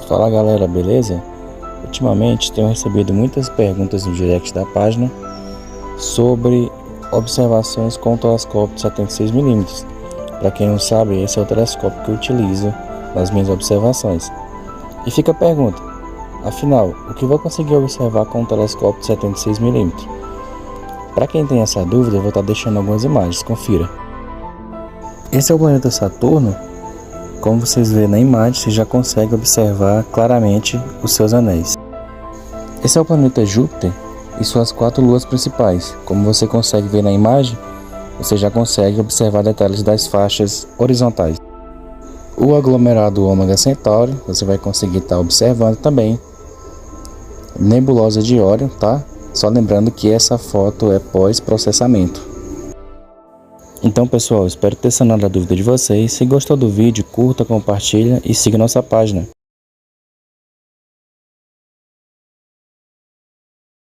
Fala galera, beleza? Ultimamente tenho recebido muitas perguntas no direct da página sobre observações com o telescópio de 76mm. Para quem não sabe, esse é o telescópio que eu utilizo nas minhas observações. E fica a pergunta, afinal, o que vou conseguir observar com o telescópio de 76mm? Para quem tem essa dúvida, eu vou estar deixando algumas imagens, confira. Esse é o planeta Saturno. Como vocês vêem na imagem, você já consegue observar claramente os seus anéis. Esse é o planeta Júpiter e suas 4 luas principais. Como você consegue ver na imagem, você já consegue observar detalhes das faixas horizontais. O aglomerado Ômega Centauri, você vai conseguir estar observando também. Nebulosa de Órion, tá? Só lembrando que essa foto é pós-processamento. Então pessoal, espero ter sanado a dúvida de vocês. Se gostou do vídeo, curta, compartilha e siga nossa página.